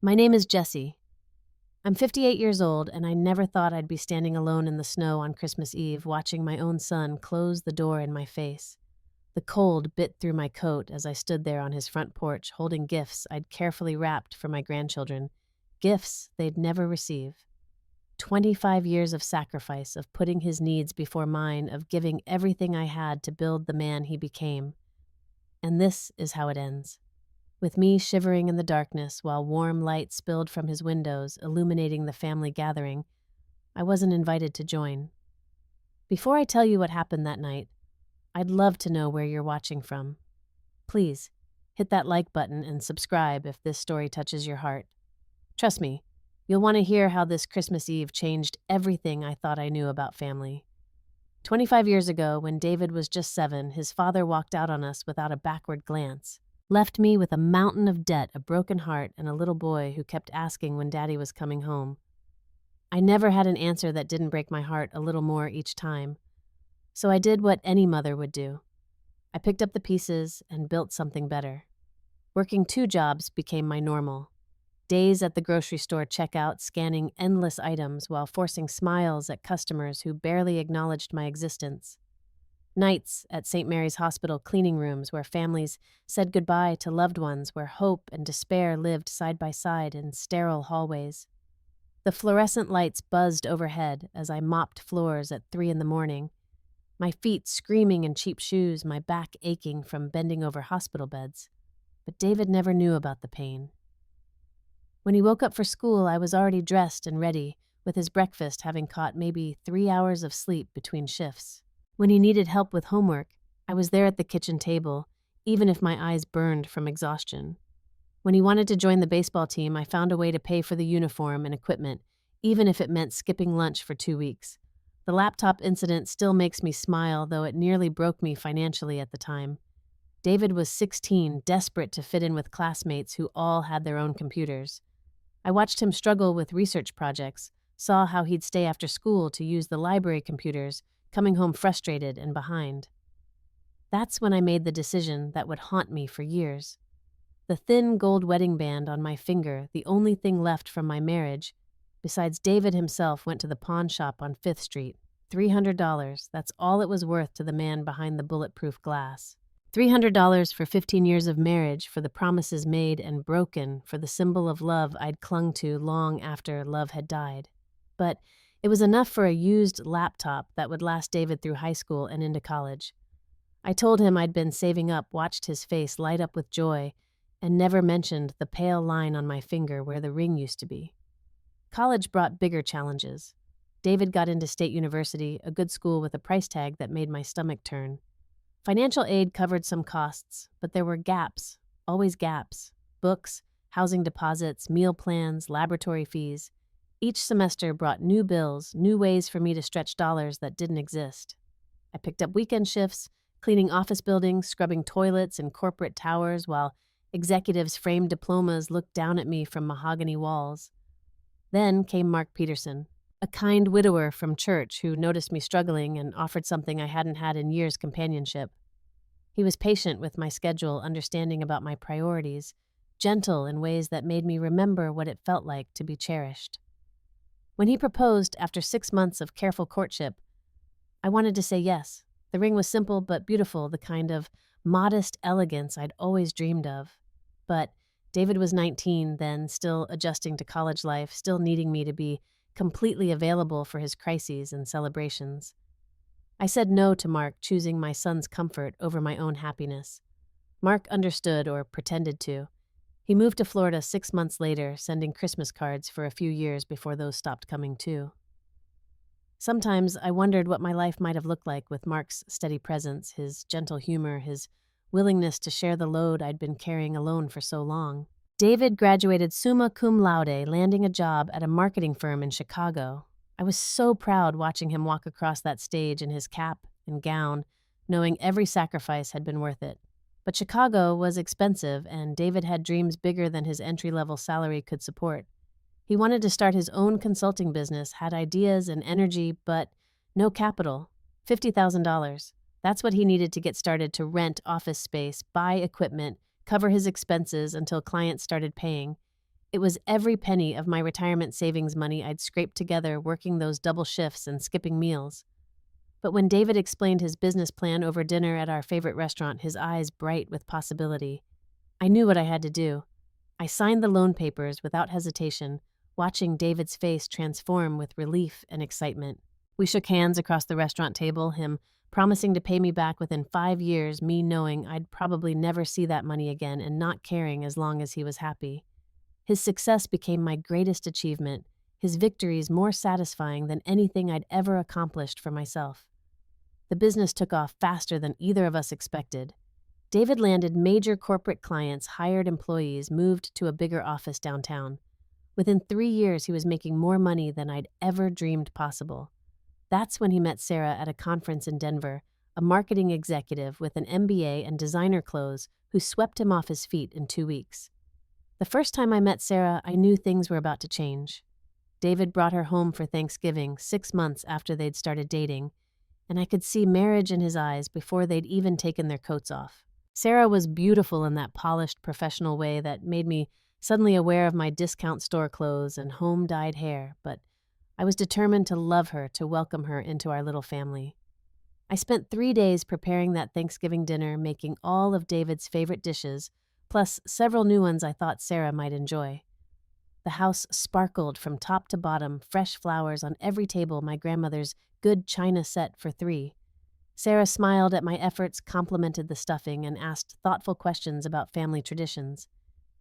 My name is Jessie. I'm 58 years old, and I never thought I'd be standing alone in the snow on Christmas Eve, watching my own son close the door in my face. The cold bit through my coat as I stood there on his front porch, holding gifts I'd carefully wrapped for my grandchildren, gifts they'd never receive. 25 years of sacrifice, of putting his needs before mine, of giving everything I had to build the man he became. And this is how it ends. With me shivering in the darkness while warm light spilled from his windows, illuminating the family gathering. I wasn't invited to join. Before I tell you what happened that night, I'd love to know where you're watching from. Please, hit that like button and subscribe if this story touches your heart. Trust me, you'll want to hear how this Christmas Eve changed everything I thought I knew about family. 25 years ago, when David was just 7, his father walked out on us without a backward glance. Left me with a mountain of debt, a broken heart, and a little boy who kept asking when Daddy was coming home. I never had an answer that didn't break my heart a little more each time. So I did what any mother would do. I picked up the pieces and built something better. Working 2 jobs became my normal. Days at the grocery store checkout, scanning endless items while forcing smiles at customers who barely acknowledged my existence. Nights at St. Mary's Hospital cleaning rooms where families said goodbye to loved ones, where hope and despair lived side by side in sterile hallways. The fluorescent lights buzzed overhead as I mopped floors at 3 in the morning, my feet screaming in cheap shoes, my back aching from bending over hospital beds. But David never knew about the pain. When he woke up for school, I was already dressed and ready, with his breakfast having caught maybe 3 hours of sleep between shifts. When he needed help with homework, I was there at the kitchen table, even if my eyes burned from exhaustion. When he wanted to join the baseball team, I found a way to pay for the uniform and equipment, even if it meant skipping lunch for 2 weeks. The laptop incident still makes me smile, though it nearly broke me financially at the time. David was 16, desperate to fit in with classmates who all had their own computers. I watched him struggle with research projects, saw how he'd stay after school to use the library computers, coming home frustrated and behind. That's when I made the decision that would haunt me for years. The thin gold wedding band on my finger, the only thing left from my marriage, besides David himself, went to the pawn shop on 5th Street. $300, that's all it was worth to the man behind the bulletproof glass. $300 for 15 years of marriage, for the promises made and broken, for the symbol of love I'd clung to long after love had died. But it was enough for a used laptop that would last David through high school and into college. I told him I'd been saving up, watched his face light up with joy, and never mentioned the pale line on my finger where the ring used to be. College brought bigger challenges. David got into State University, a good school with a price tag that made my stomach turn. Financial aid covered some costs, but there were gaps, always gaps. Books, housing deposits, meal plans, laboratory fees. Each semester brought new bills, new ways for me to stretch dollars that didn't exist. I picked up weekend shifts, cleaning office buildings, scrubbing toilets in corporate towers, while executives' framed diplomas looked down at me from mahogany walls. Then came Mark Peterson, a kind widower from church who noticed me struggling and offered something I hadn't had in years: companionship. He was patient with my schedule, understanding about my priorities, gentle in ways that made me remember what it felt like to be cherished. When he proposed after 6 months of careful courtship, I wanted to say yes. The ring was simple but beautiful, the kind of modest elegance I'd always dreamed of. But David was 19 then, still adjusting to college life, still needing me to be completely available for his crises and celebrations. I said no to Mark, choosing my son's comfort over my own happiness. Mark understood, or pretended to. He moved to Florida 6 months later, sending Christmas cards for a few years before those stopped coming too. Sometimes I wondered what my life might have looked like with Mark's steady presence, his gentle humor, his willingness to share the load I'd been carrying alone for so long. David graduated summa cum laude, landing a job at a marketing firm in Chicago. I was so proud watching him walk across that stage in his cap and gown, knowing every sacrifice had been worth it. But Chicago was expensive, and David had dreams bigger than his entry-level salary could support. He wanted to start his own consulting business, had ideas and energy, but no capital. $50,000. That's what he needed to get started, to rent office space, buy equipment, cover his expenses until clients started paying. It was every penny of my retirement savings money I'd scraped together working those double shifts and skipping meals. But when David explained his business plan over dinner at our favorite restaurant, his eyes bright with possibility, I knew what I had to do. I signed the loan papers without hesitation, watching David's face transform with relief and excitement. We shook hands across the restaurant table, him promising to pay me back within 5 years, me knowing I'd probably never see that money again and not caring as long as he was happy. His success became my greatest achievement, his victories more satisfying than anything I'd ever accomplished for myself. The business took off faster than either of us expected. David landed major corporate clients, hired employees, moved to a bigger office downtown. Within 3 years, he was making more money than I'd ever dreamed possible. That's when he met Sarah at a conference in Denver, a marketing executive with an MBA and designer clothes who swept him off his feet in 2 weeks. The first time I met Sarah, I knew things were about to change. David brought her home for Thanksgiving 6 months after they'd started dating, and I could see marriage in his eyes before they'd even taken their coats off. Sarah was beautiful in that polished, professional way that made me suddenly aware of my discount store clothes and home-dyed hair, but I was determined to love her, to welcome her into our little family. I spent 3 days preparing that Thanksgiving dinner, making all of David's favorite dishes, plus several new ones I thought Sarah might enjoy. The house sparkled from top to bottom, fresh flowers on every table, my grandmother's good china set for 3. Sarah smiled at my efforts, complimented the stuffing, and asked thoughtful questions about family traditions.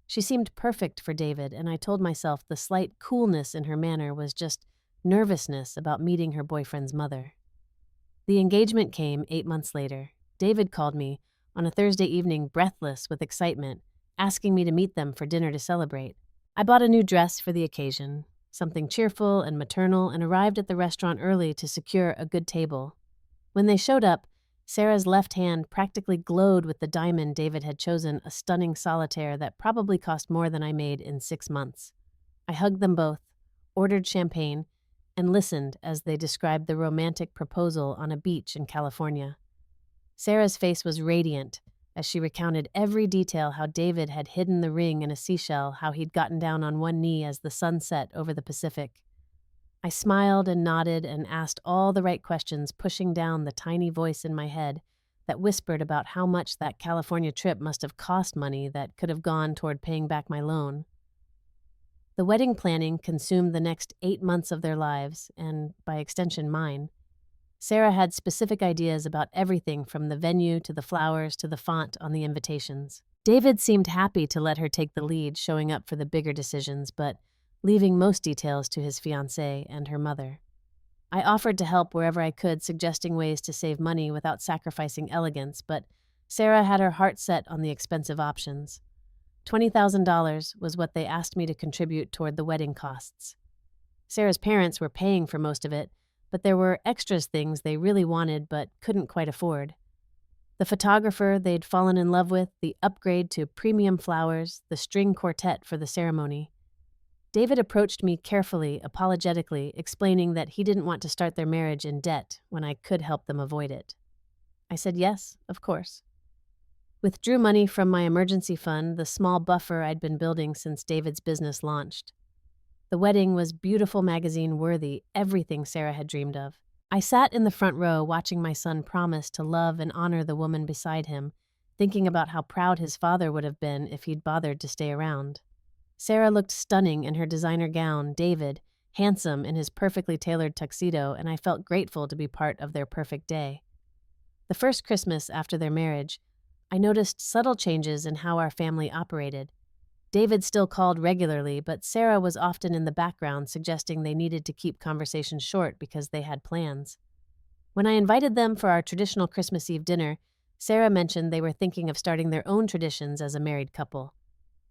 She seemed perfect for David, and I told myself the slight coolness in her manner was just nervousness about meeting her boyfriend's mother. The engagement came 8 months later. David called me on a Thursday evening, breathless with excitement, asking me to meet them for dinner to celebrate. I bought a new dress for the occasion, something cheerful and maternal, and arrived at the restaurant early to secure a good table. When they showed up, Sarah's left hand practically glowed with the diamond David had chosen, a stunning solitaire that probably cost more than I made in 6 months. I hugged them both, ordered champagne, and listened as they described the romantic proposal on a beach in California. Sarah's face was radiant as she recounted every detail: how David had hidden the ring in a seashell, how he'd gotten down on one knee as the sun set over the Pacific. I smiled and nodded and asked all the right questions, pushing down the tiny voice in my head that whispered about how much that California trip must have cost money that could have gone toward paying back my loan. The wedding planning consumed the next 8 months of their lives, and by extension mine. Sarah had specific ideas about everything from the venue to the flowers to the font on the invitations. David seemed happy to let her take the lead, showing up for the bigger decisions, but leaving most details to his fiancée and her mother. I offered to help wherever I could, suggesting ways to save money without sacrificing elegance, but Sarah had her heart set on the expensive options. $20,000 was what they asked me to contribute toward the wedding costs. Sarah's parents were paying for most of it, but there were extras, things they really wanted but couldn't quite afford. The photographer they'd fallen in love with, the upgrade to premium flowers, the string quartet for the ceremony. David approached me carefully, apologetically, explaining that he didn't want to start their marriage in debt when I could help them avoid it. I said yes, of course. Withdrew money from my emergency fund, the small buffer I'd been building since David's business launched. The wedding was Beautiful magazine worthy, everything Sarah had dreamed of. I sat in the front row watching my son promise to love and honor the woman beside him, thinking about how proud his father would have been if he'd bothered to stay around. Sarah looked stunning in her designer gown, David, handsome in his perfectly tailored tuxedo, and I felt grateful to be part of their perfect day. The first Christmas after their marriage, I noticed subtle changes in how our family operated. David still called regularly, but Sarah was often in the background, suggesting they needed to keep conversations short because they had plans. When I invited them for our traditional Christmas Eve dinner, Sarah mentioned they were thinking of starting their own traditions as a married couple.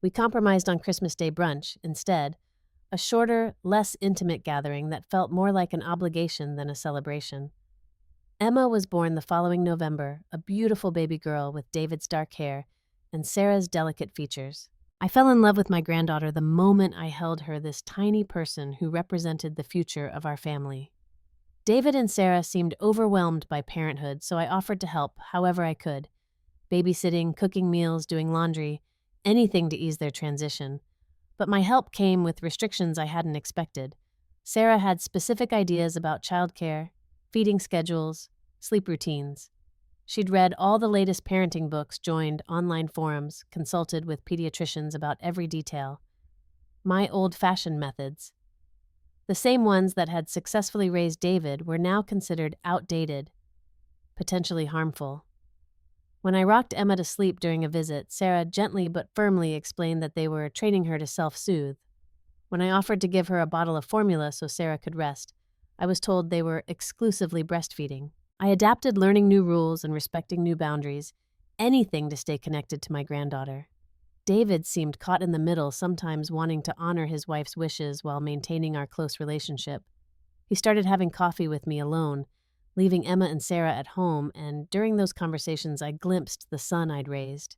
We compromised on Christmas Day brunch instead, a shorter, less intimate gathering that felt more like an obligation than a celebration. Emma was born the following November, a beautiful baby girl with David's dark hair and Sarah's delicate features. I fell in love with my granddaughter the moment I held her, this tiny person who represented the future of our family. David and Sarah seemed overwhelmed by parenthood, so I offered to help however I could. Babysitting, cooking meals, doing laundry, anything to ease their transition. But my help came with restrictions I hadn't expected. Sarah had specific ideas about childcare, feeding schedules, sleep routines. She'd read all the latest parenting books, joined online forums, consulted with pediatricians about every detail. My old-fashioned methods, the same ones that had successfully raised David, were now considered outdated, potentially harmful. When I rocked Emma to sleep during a visit, Sarah gently but firmly explained that they were training her to self-soothe. When I offered to give her a bottle of formula so Sarah could rest, I was told they were exclusively breastfeeding. I adapted, learning new rules and respecting new boundaries, anything to stay connected to my granddaughter. David seemed caught in the middle, sometimes wanting to honor his wife's wishes while maintaining our close relationship. He started having coffee with me alone, leaving Emma and Sarah at home, and during those conversations I glimpsed the son I'd raised.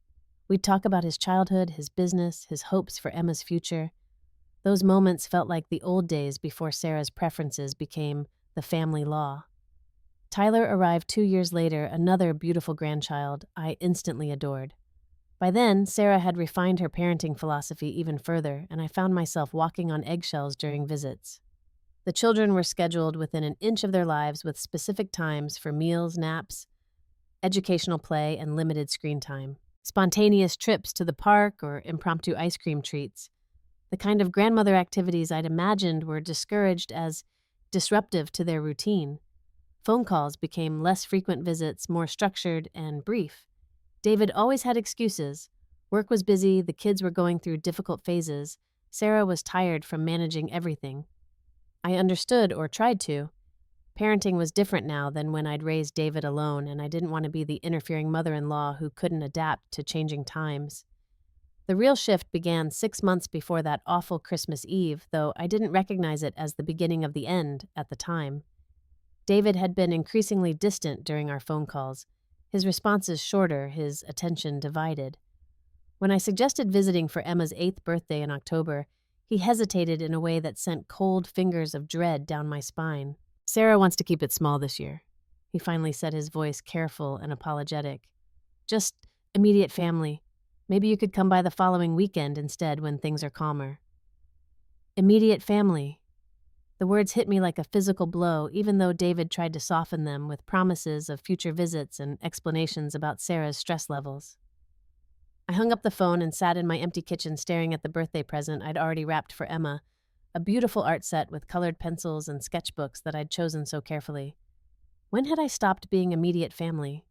We'd talk about his childhood, his business, his hopes for Emma's future. Those moments felt like the old days before Sarah's preferences became the family law. Tyler arrived 2 years later, another beautiful grandchild I instantly adored. By then, Sarah had refined her parenting philosophy even further, and I found myself walking on eggshells during visits. The children were scheduled within an inch of their lives with specific times for meals, naps, educational play, and limited screen time. Spontaneous trips to the park or impromptu ice cream treats. The kind of grandmother activities I'd imagined were discouraged as disruptive to their routine. Phone calls became less frequent visits, more structured and brief. David always had excuses. Work was busy, the kids were going through difficult phases. Sarah was tired from managing everything. I understood, or tried to. Parenting was different now than when I'd raised David alone, and I didn't want to be the interfering mother-in-law who couldn't adapt to changing times. The real shift began 6 months before that awful Christmas Eve, though I didn't recognize it as the beginning of the end at the time. David had been increasingly distant during our phone calls, his responses shorter, his attention divided. When I suggested visiting for Emma's 8th birthday in October, he hesitated in a way that sent cold fingers of dread down my spine. "Sarah wants to keep it small this year," he finally said, his voice careful and apologetic. "Just immediate family. Maybe you could come by the following weekend instead when things are calmer." Immediate family. The words hit me like a physical blow, even though David tried to soften them with promises of future visits and explanations about Sarah's stress levels. I hung up the phone and sat in my empty kitchen staring at the birthday present I'd already wrapped for Emma, a beautiful art set with colored pencils and sketchbooks that I'd chosen so carefully. When had I stopped being immediate family?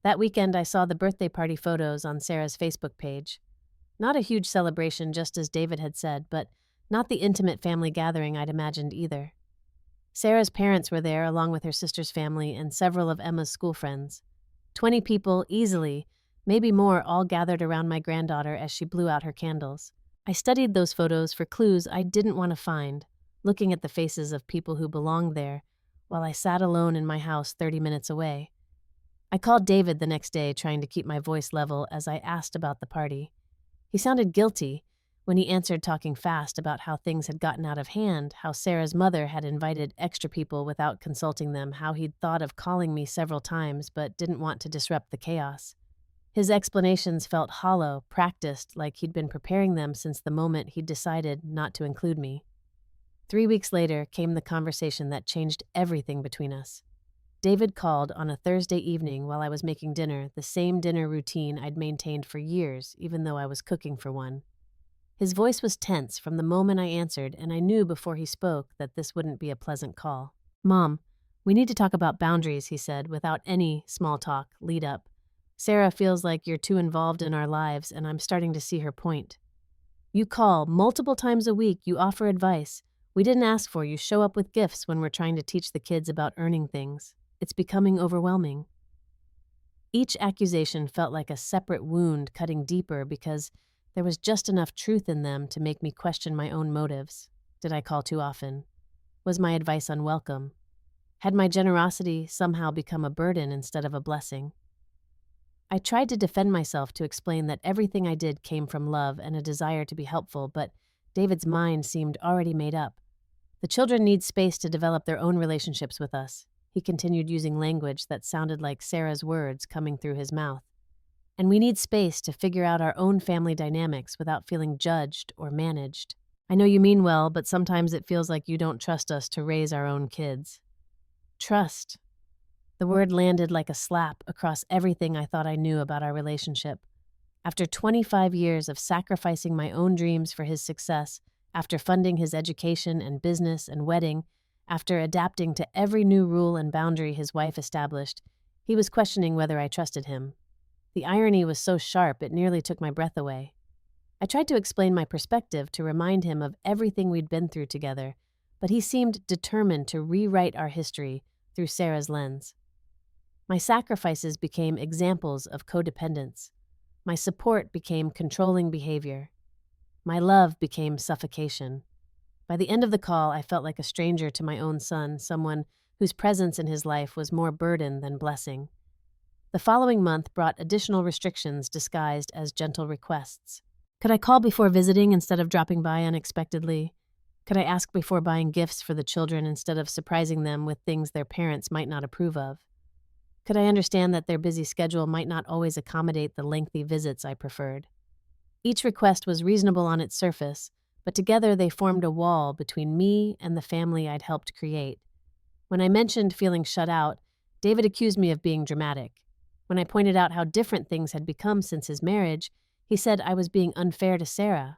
That weekend I saw the birthday party photos on Sarah's Facebook page. Not a huge celebration, just as David had said, but not the intimate family gathering I'd imagined either. Sarah's parents were there, along with her sister's family and several of Emma's school friends. 20 people, easily, maybe more, all gathered around my granddaughter as she blew out her candles. I studied those photos for clues I didn't want to find, looking at the faces of people who belonged there, while I sat alone in my house 30 minutes away. I called David the next day, trying to keep my voice level as I asked about the party. He sounded guilty when he answered, talking fast about how things had gotten out of hand, how Sarah's mother had invited extra people without consulting them, how he'd thought of calling me several times but didn't want to disrupt the chaos. His explanations felt hollow, practiced, like he'd been preparing them since the moment he'd decided not to include me. 3 weeks later came the conversation that changed everything between us. David called on a Thursday evening while I was making dinner, the same dinner routine I'd maintained for years, even though I was cooking for one. His voice was tense from the moment I answered, and I knew before he spoke that this wouldn't be a pleasant call. "Mom, we need to talk about boundaries," he said, without any small talk lead up. "Sarah feels like you're too involved in our lives, and I'm starting to see her point. You call multiple times a week, you offer advice. We didn't ask for you, show up with gifts when we're trying to teach the kids about earning things. It's becoming overwhelming." Each accusation felt like a separate wound cutting deeper because there was just enough truth in them to make me question my own motives. Did I call too often? Was my advice unwelcome? Had my generosity somehow become a burden instead of a blessing? I tried to defend myself, to explain that everything I did came from love and a desire to be helpful, but David's mind seemed already made up. "The children need space to develop their own relationships with us." He continued, using language that sounded like Sarah's words coming through his mouth. and we need space to figure out our own family dynamics without feeling judged or managed. I know you mean well, but sometimes it feels like you don't trust us to raise our own kids. Trust. The word landed like a slap across everything I thought I knew about our relationship. After 25 years of sacrificing my own dreams for his success, after funding his education and business and wedding, after adapting to every new rule and boundary his wife established, he was questioning whether I trusted him. The irony was so sharp it nearly took my breath away. I tried to explain my perspective to remind him of everything we'd been through together, but he seemed determined to rewrite our history through Sarah's lens. My sacrifices became examples of codependence. My support became controlling behavior. My love became suffocation. By the end of the call, I felt like a stranger to my own son, someone whose presence in his life was more burden than blessing. The following month brought additional restrictions disguised as gentle requests. Could I call before visiting instead of dropping by unexpectedly? Could I ask before buying gifts for the children instead of surprising them with things their parents might not approve of? Could I understand that their busy schedule might not always accommodate the lengthy visits I preferred? Each request was reasonable on its surface, but together they formed a wall between me and the family I'd helped create. When I mentioned feeling shut out, David accused me of being dramatic. When I pointed out how different things had become since his marriage, he said I was being unfair to Sarah.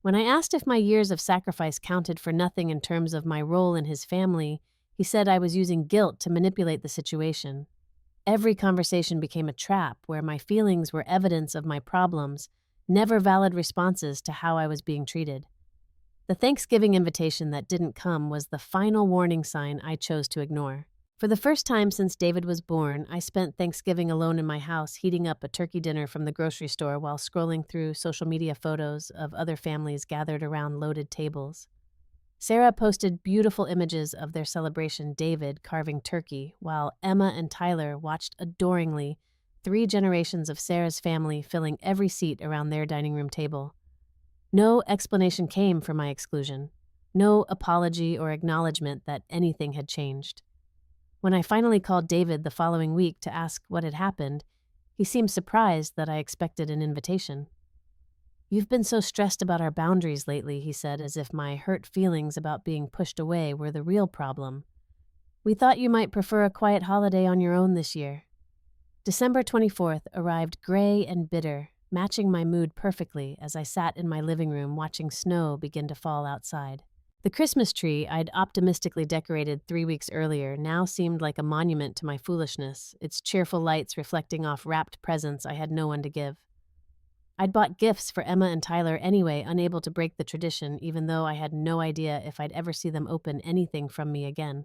When I asked if my years of sacrifice counted for nothing in terms of my role in his family, he said I was using guilt to manipulate the situation. Every conversation became a trap where my feelings were evidence of my problems, never valid responses to how I was being treated. The Thanksgiving invitation that didn't come was the final warning sign I chose to ignore. For the first time since David was born, I spent Thanksgiving alone in my house, heating up a turkey dinner from the grocery store while scrolling through social media photos of other families gathered around loaded tables. Sarah posted beautiful images of their celebration, David carving turkey, while Emma and Tyler watched adoringly, 3 generations of Sarah's family filling every seat around their dining room table. No explanation came for my exclusion, no apology or acknowledgement that anything had changed. When I finally called David the following week to ask what had happened, he seemed surprised that I expected an invitation. "You've been so stressed about our boundaries lately," he said, as if my hurt feelings about being pushed away were the real problem. "We thought you might prefer a quiet holiday on your own this year." December 24th arrived gray and bitter, matching my mood perfectly as I sat in my living room watching snow begin to fall outside. The Christmas tree I'd optimistically decorated 3 weeks earlier now seemed like a monument to my foolishness, its cheerful lights reflecting off wrapped presents I had no one to give. I'd bought gifts for Emma and Tyler anyway, unable to break the tradition, even though I had no idea if I'd ever see them open anything from me again.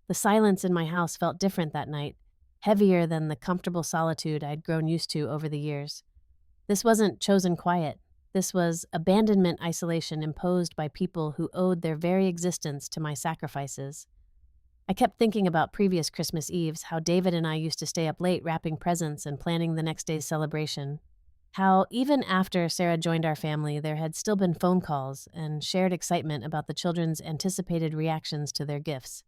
The silence in my house felt different that night, heavier than the comfortable solitude I'd grown used to over the years. This wasn't chosen quiet. This was abandonment isolation imposed by people who owed their very existence to my sacrifices. I kept thinking about previous Christmas Eves, how David and I used to stay up late wrapping presents and planning the next day's celebration. How, even after Sarah joined our family, there had still been phone calls and shared excitement about the children's anticipated reactions to their gifts.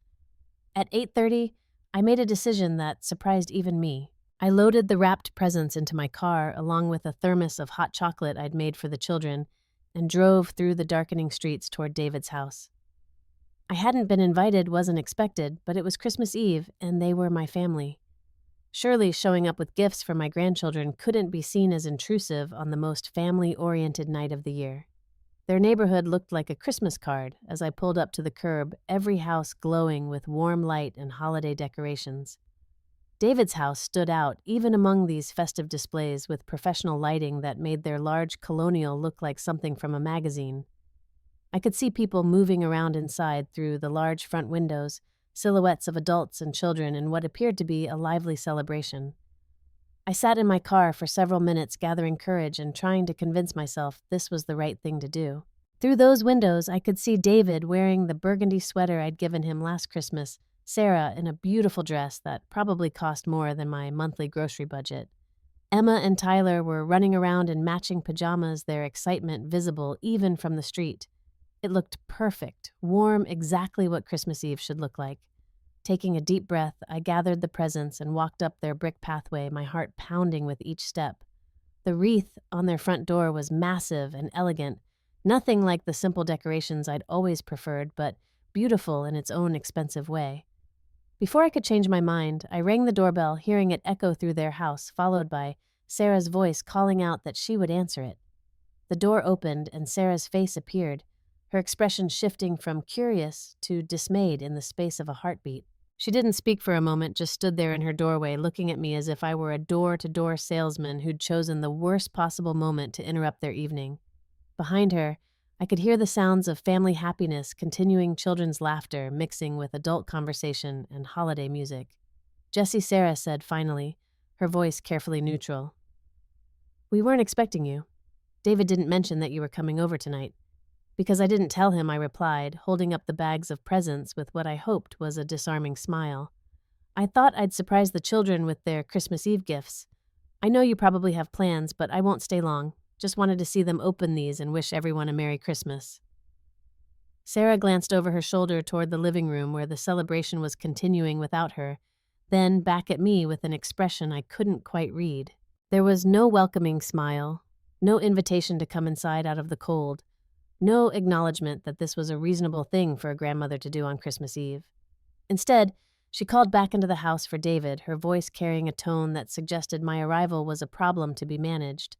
At 8:30, I made a decision that surprised even me. I loaded the wrapped presents into my car along with a thermos of hot chocolate I'd made for the children and drove through the darkening streets toward David's house. I hadn't been invited wasn't expected, but it was Christmas Eve and they were my family. Surely showing up with gifts for my grandchildren couldn't be seen as intrusive on the most family-oriented night of the year. Their neighborhood looked like a Christmas card as I pulled up to the curb, every house glowing with warm light and holiday decorations. David's house stood out even among these festive displays with professional lighting that made their large colonial look like something from a magazine. I could see people moving around inside through the large front windows, silhouettes of adults and children in what appeared to be a lively celebration. I sat in my car for several minutes gathering courage and trying to convince myself this was the right thing to do. Through those windows, I could see David wearing the burgundy sweater I'd given him last Christmas, Sarah in a beautiful dress that probably cost more than my monthly grocery budget. Emma and Tyler were running around in matching pajamas, their excitement visible even from the street. It looked perfect, warm, exactly what Christmas Eve should look like. Taking a deep breath, I gathered the presents and walked up their brick pathway, my heart pounding with each step. The wreath on their front door was massive and elegant, nothing like the simple decorations I'd always preferred, but beautiful in its own expensive way. Before I could change my mind, I rang the doorbell, hearing it echo through their house, followed by Sarah's voice calling out that she would answer it. The door opened and Sarah's face appeared, her expression shifting from curious to dismayed in the space of a heartbeat. She didn't speak for a moment, just stood there in her doorway, looking at me as if I were a door-to-door salesman who'd chosen the worst possible moment to interrupt their evening. Behind her, I could hear the sounds of family happiness, continuing children's laughter, mixing with adult conversation and holiday music. Jessie, Sarah said finally, her voice carefully neutral. "We weren't expecting you. David didn't mention that you were coming over tonight." Because I didn't tell him, I replied, holding up the bags of presents with what I hoped was a disarming smile. "I thought I'd surprise the children with their Christmas Eve gifts. I know you probably have plans, but I won't stay long. Just wanted to see them open these and wish everyone a Merry Christmas." Sarah glanced over her shoulder toward the living room where the celebration was continuing without her, then back at me with an expression I couldn't quite read. There was no welcoming smile, no invitation to come inside out of the cold, no acknowledgement that this was a reasonable thing for a grandmother to do on Christmas Eve. Instead, she called back into the house for David, her voice carrying a tone that suggested my arrival was a problem to be managed.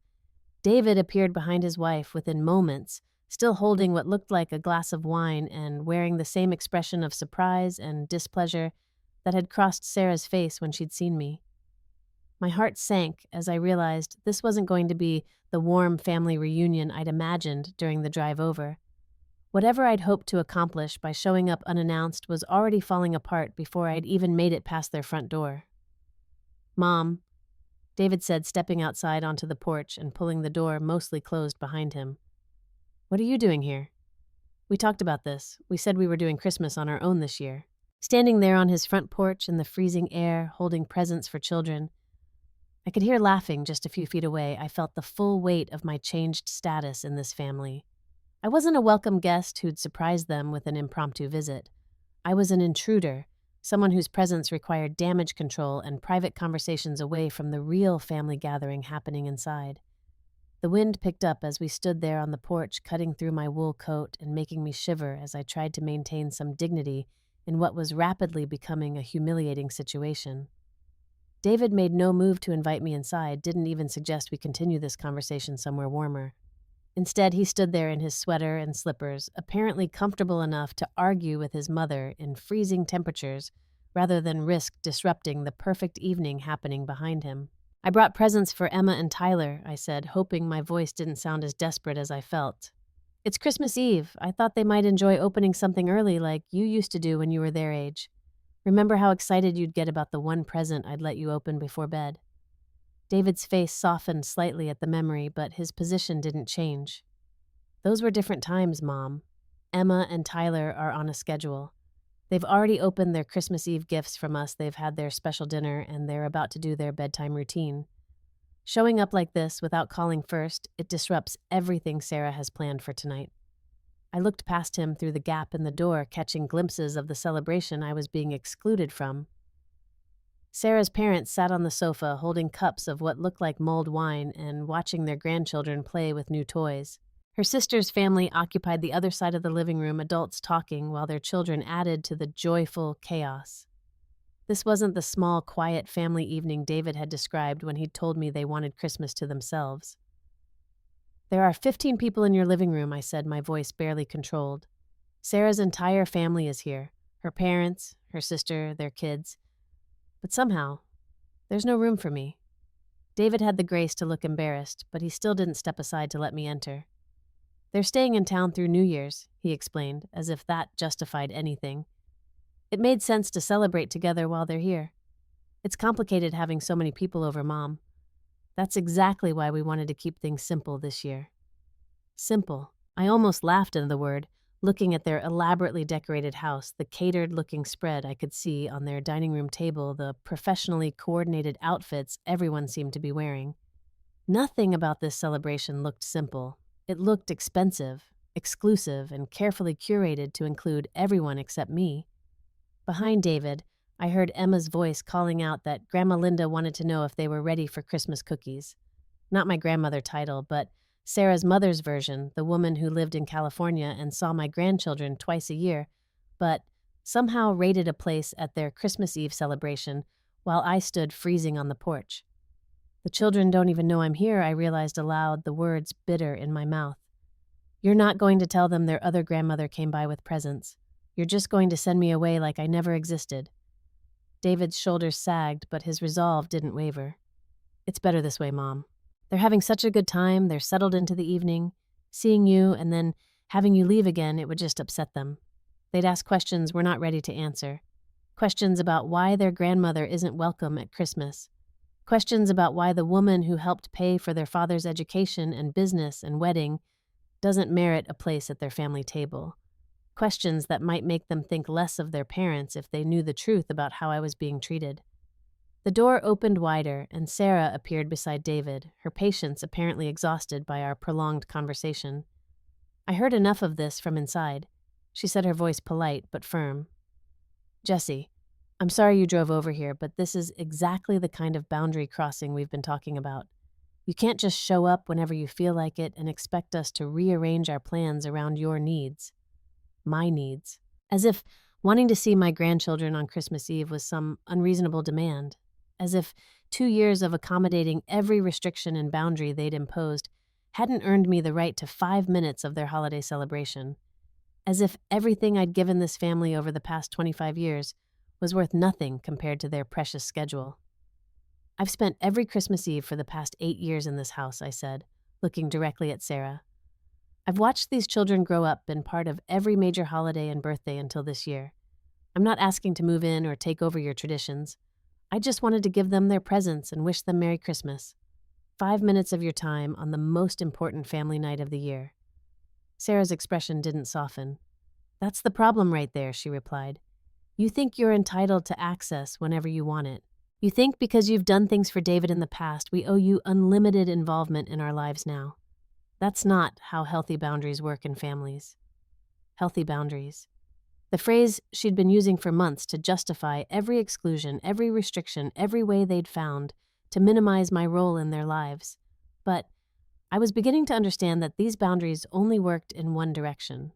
David appeared behind his wife within moments, still holding what looked like a glass of wine and wearing the same expression of surprise and displeasure that had crossed Sarah's face when she'd seen me. My heart sank as I realized this wasn't going to be the warm family reunion I'd imagined during the drive over. Whatever I'd hoped to accomplish by showing up unannounced was already falling apart before I'd even made it past their front door. "Mom," David said, stepping outside onto the porch and pulling the door mostly closed behind him. "What are you doing here?" "We talked about this. We said we were doing Christmas on our own this year." Standing there on his front porch in the freezing air, holding presents for children, I could hear laughing just a few feet away. I felt the full weight of my changed status in this family. I wasn't a welcome guest who'd surprise them with an impromptu visit. I was an intruder, someone whose presence required damage control and private conversations away from the real family gathering happening inside. The wind picked up as we stood there on the porch, cutting through my wool coat and making me shiver as I tried to maintain some dignity in what was rapidly becoming a humiliating situation. David made no move to invite me inside, didn't even suggest we continue this conversation somewhere warmer. Instead, he stood there in his sweater and slippers, apparently comfortable enough to argue with his mother in freezing temperatures rather than risk disrupting the perfect evening happening behind him. "I brought presents for Emma and Tyler," I said, hoping my voice didn't sound as desperate as I felt. "It's Christmas Eve. I thought they might enjoy opening something early like you used to do when you were their age. Remember how excited you'd get about the one present I'd let you open before bed?" David's face softened slightly at the memory, but his position didn't change. "Those were different times, Mom. Emma and Tyler are on a schedule. They've already opened their Christmas Eve gifts from us, they've had their special dinner, and they're about to do their bedtime routine. Showing up like this without calling first, it disrupts everything Sarah has planned for tonight." I looked past him through the gap in the door, catching glimpses of the celebration I was being excluded from. Sarah's parents sat on the sofa holding cups of what looked like mulled wine and watching their grandchildren play with new toys. Her sister's family occupied the other side of the living room, adults talking while their children added to the joyful chaos. This wasn't the small, quiet family evening David had described when he'd told me they wanted Christmas to themselves. "There are 15 people in your living room," I said, my voice barely controlled. "Sarah's entire family is here. Her parents, her sister, their kids. But somehow, there's no room for me." David had the grace to look embarrassed, but he still didn't step aside to let me enter. "They're staying in town through New Year's," he explained, as if that justified anything. "It made sense to celebrate together while they're here. It's complicated having so many people over, Mom. That's exactly why we wanted to keep things simple this year." Simple. I almost laughed at the word, looking at their elaborately decorated house, the catered-looking spread I could see on their dining room table, the professionally coordinated outfits everyone seemed to be wearing. Nothing about this celebration looked simple. It looked expensive, exclusive, and carefully curated to include everyone except me. Behind David, I heard Emma's voice calling out that Grandma Linda wanted to know if they were ready for Christmas cookies. Not my grandmother title, but Sarah's mother's version, the woman who lived in California and saw my grandchildren twice a year, but somehow raided a place at their Christmas Eve celebration while I stood freezing on the porch. The children don't even know I'm here, I realized aloud, the words bitter in my mouth. You're not going to tell them their other grandmother came by with presents. You're just going to send me away like I never existed. David's shoulders sagged, but his resolve didn't waver. It's better this way, Mom. They're having such a good time, they're settled into the evening. Seeing you and then having you leave again, it would just upset them. They'd ask questions we're not ready to answer. Questions about why their grandmother isn't welcome at Christmas. Questions about why the woman who helped pay for their father's education and business and wedding doesn't merit a place at their family table. Questions that might make them think less of their parents if they knew the truth about how I was being treated. The door opened wider, and Sarah appeared beside David, her patience apparently exhausted by our prolonged conversation. I heard enough of this from inside. She said, her voice polite but firm. Jessie, I'm sorry you drove over here, but this is exactly the kind of boundary crossing we've been talking about. You can't just show up whenever you feel like it and expect us to rearrange our plans around your needs. My needs. As if wanting to see my grandchildren on Christmas Eve was some unreasonable demand. As if 2 years of accommodating every restriction and boundary they'd imposed hadn't earned me the right to 5 minutes of their holiday celebration. As if everything I'd given this family over the past 25 years was worth nothing compared to their precious schedule. I've spent every Christmas Eve for the past 8 years in this house, I said, looking directly at Sarah. I've watched these children grow up, been part of every major holiday and birthday until this year. I'm not asking to move in or take over your traditions. I just wanted to give them their presents and wish them Merry Christmas. 5 minutes of your time on the most important family night of the year. Sarah's expression didn't soften. That's the problem right there, she replied. You think you're entitled to access whenever you want it. You think because you've done things for David in the past, we owe you unlimited involvement in our lives now. That's not how healthy boundaries work in families. Healthy boundaries. The phrase she'd been using for months to justify every exclusion, every restriction, every way they'd found to minimize my role in their lives. But I was beginning to understand that these boundaries only worked in one direction.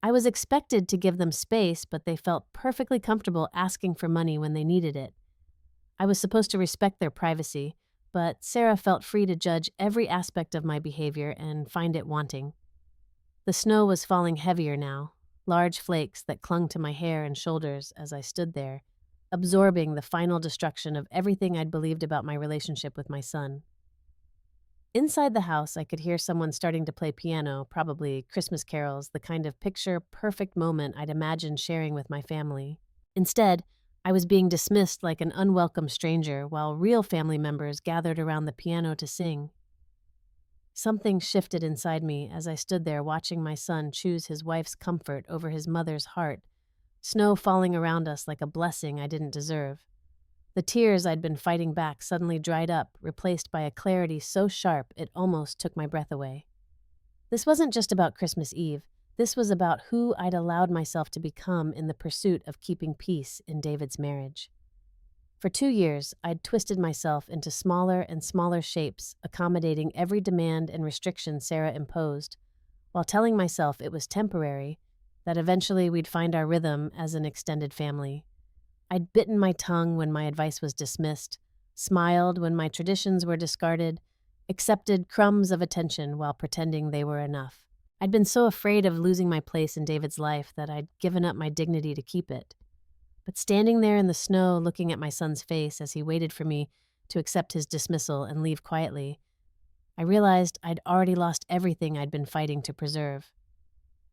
I was expected to give them space, but they felt perfectly comfortable asking for money when they needed it. I was supposed to respect their privacy, but Sarah felt free to judge every aspect of my behavior and find it wanting. The snow was falling heavier now, large flakes that clung to my hair and shoulders as I stood there, absorbing the final destruction of everything I'd believed about my relationship with my son. Inside the house, I could hear someone starting to play piano, probably Christmas carols, the kind of picture-perfect moment I'd imagined sharing with my family. Instead, I was being dismissed like an unwelcome stranger while real family members gathered around the piano to sing. Something shifted inside me as I stood there watching my son choose his wife's comfort over his mother's heart, snow falling around us like a blessing I didn't deserve. The tears I'd been fighting back suddenly dried up, replaced by a clarity so sharp it almost took my breath away. This wasn't just about Christmas Eve. This was about who I'd allowed myself to become in the pursuit of keeping peace in David's marriage. For 2 years, I'd twisted myself into smaller and smaller shapes, accommodating every demand and restriction Sarah imposed, while telling myself it was temporary, that eventually we'd find our rhythm as an extended family. I'd bitten my tongue when my advice was dismissed, smiled when my traditions were discarded, accepted crumbs of attention while pretending they were enough. I'd been so afraid of losing my place in David's life that I'd given up my dignity to keep it. But standing there in the snow looking at my son's face as he waited for me to accept his dismissal and leave quietly, I realized I'd already lost everything I'd been fighting to preserve.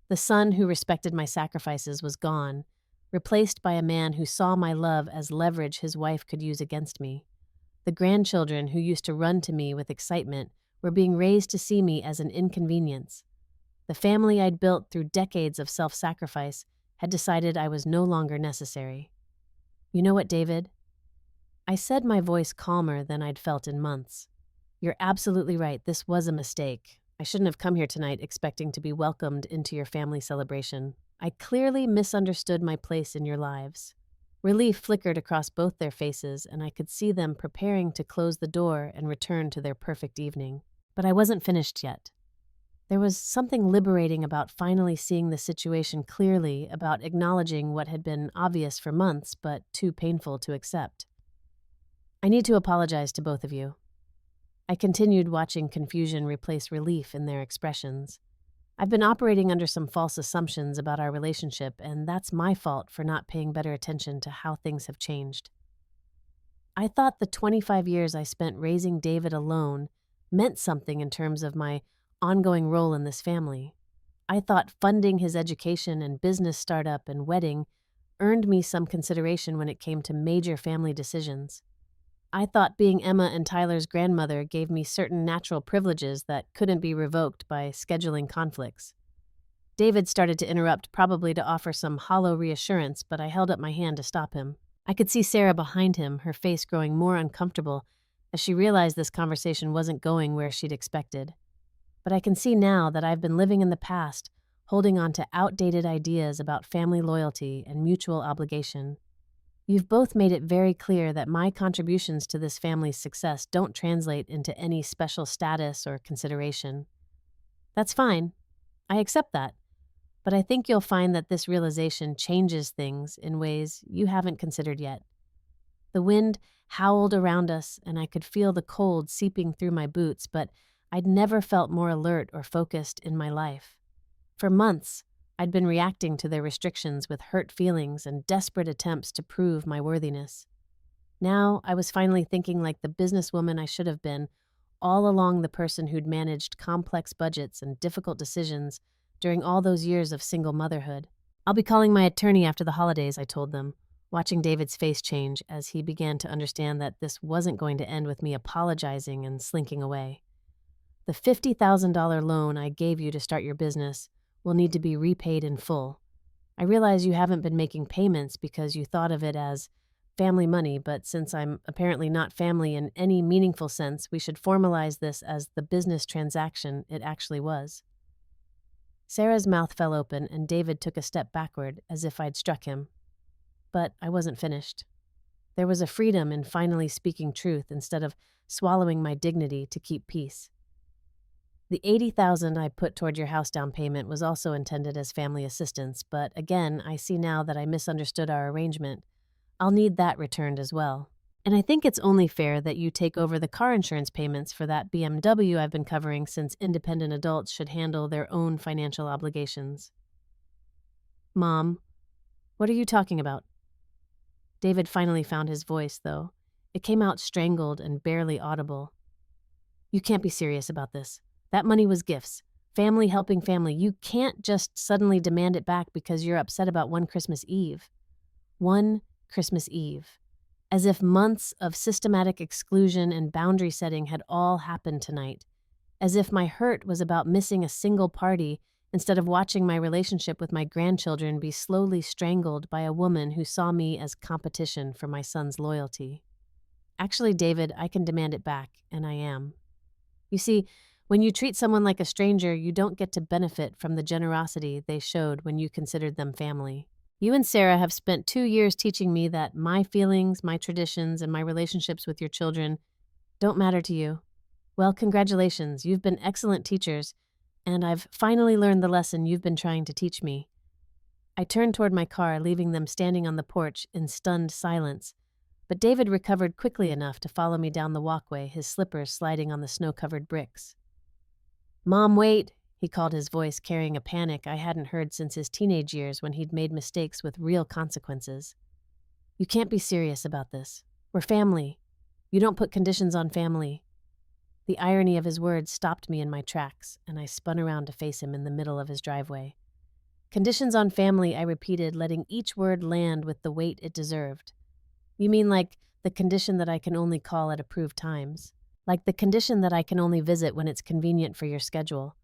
The son who respected my sacrifices was gone, replaced by a man who saw my love as leverage his wife could use against me. The grandchildren who used to run to me with excitement were being raised to see me as an inconvenience. The family I'd built through decades of self-sacrifice had decided I was no longer necessary. You know what, David? I said, my voice calmer than I'd felt in months. You're absolutely right. This was a mistake. I shouldn't have come here tonight expecting to be welcomed into your family celebration. I clearly misunderstood my place in your lives. Relief flickered across both their faces, and I could see them preparing to close the door and return to their perfect evening. But I wasn't finished yet. There was something liberating about finally seeing the situation clearly, about acknowledging what had been obvious for months but too painful to accept. I need to apologize to both of you. I continued, watching confusion replace relief in their expressions. I've been operating under some false assumptions about our relationship, and that's my fault for not paying better attention to how things have changed. I thought the 25 years I spent raising David alone meant something in terms of my ongoing role in this family. I thought funding his education and business startup and wedding earned me some consideration when it came to major family decisions. I thought being Emma and Tyler's grandmother gave me certain natural privileges that couldn't be revoked by scheduling conflicts. David started to interrupt, probably to offer some hollow reassurance, but I held up my hand to stop him. I could see Sarah behind him, her face growing more uncomfortable as she realized this conversation wasn't going where she'd expected. But I can see now that I've been living in the past, holding on to outdated ideas about family loyalty and mutual obligation. You've both made it very clear that my contributions to this family's success don't translate into any special status or consideration. That's fine. I accept that. But I think you'll find that this realization changes things in ways you haven't considered yet. The wind howled around us, and I could feel the cold seeping through my boots, but I'd never felt more alert or focused in my life. For months, I'd been reacting to their restrictions with hurt feelings and desperate attempts to prove my worthiness. Now I was finally thinking like the businesswoman I should have been, all along the person who'd managed complex budgets and difficult decisions during all those years of single motherhood. I'll be calling my attorney after the holidays, I told them, watching David's face change as he began to understand that this wasn't going to end with me apologizing and slinking away. The $50,000 loan I gave you to start your business will need to be repaid in full. I realize you haven't been making payments because you thought of it as family money, but since I'm apparently not family in any meaningful sense, we should formalize this as the business transaction it actually was. Sarah's mouth fell open, and David took a step backward as if I'd struck him. But I wasn't finished. There was a freedom in finally speaking truth instead of swallowing my dignity to keep peace. The $80,000 I put toward your house down payment was also intended as family assistance, but again, I see now that I misunderstood our arrangement. I'll need that returned as well. And I think it's only fair that you take over the car insurance payments for that BMW I've been covering, since independent adults should handle their own financial obligations. Mom, what are you talking about? David finally found his voice, though. It came out strangled and barely audible. You can't be serious about this. That money was gifts. Family helping family. You can't just suddenly demand it back because you're upset about one Christmas Eve. One Christmas Eve. As if months of systematic exclusion and boundary setting had all happened tonight. As if my hurt was about missing a single party instead of watching my relationship with my grandchildren be slowly strangled by a woman who saw me as competition for my son's loyalty. Actually, David, I can demand it back, and I am. You see, when you treat someone like a stranger, you don't get to benefit from the generosity they showed when you considered them family. You and Sarah have spent 2 years teaching me that my feelings, my traditions, and my relationships with your children don't matter to you. Well, congratulations, you've been excellent teachers, and I've finally learned the lesson you've been trying to teach me. I turned toward my car, leaving them standing on the porch in stunned silence, but David recovered quickly enough to follow me down the walkway, his slippers sliding on the snow-covered bricks. Mom, wait, he called, his voice carrying a panic I hadn't heard since his teenage years when he'd made mistakes with real consequences. You can't be serious about this. We're family. You don't put conditions on family. The irony of his words stopped me in my tracks, and I spun around to face him in the middle of his driveway. Conditions on family, I repeated, letting each word land with the weight it deserved. You mean like the condition that I can only call at approved times? Like the condition that I can only visit when it's convenient for your schedule?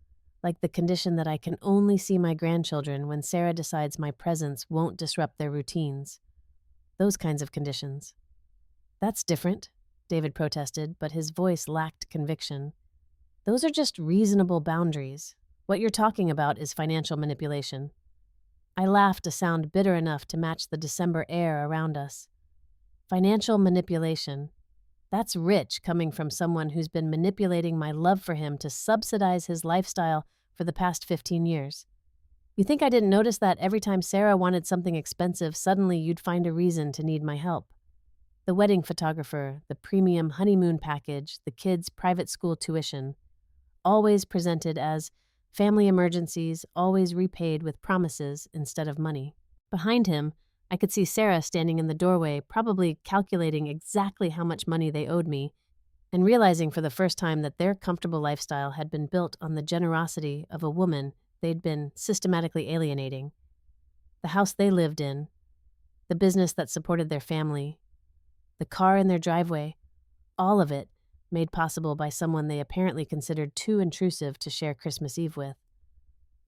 Like the condition that I can only see my grandchildren when Sarah decides my presence won't disrupt their routines? Those kinds of conditions. That's different, David protested, but his voice lacked conviction. Those are just reasonable boundaries. What you're talking about is financial manipulation. I laughed a sound bitter enough to match the December air around us. Financial manipulation. That's rich coming from someone who's been manipulating my love for him to subsidize his lifestyle for the past 15 years. You think I didn't notice that every time Sarah wanted something expensive, suddenly you'd find a reason to need my help? The wedding photographer, the premium honeymoon package, the kids' private school tuition, always presented as family emergencies, always repaid with promises instead of money. Behind him, I could see Sarah standing in the doorway, probably calculating exactly how much money they owed me, and realizing for the first time that their comfortable lifestyle had been built on the generosity of a woman they'd been systematically alienating. The house they lived in, the business that supported their family, the car in their driveway, all of it made possible by someone they apparently considered too intrusive to share Christmas Eve with.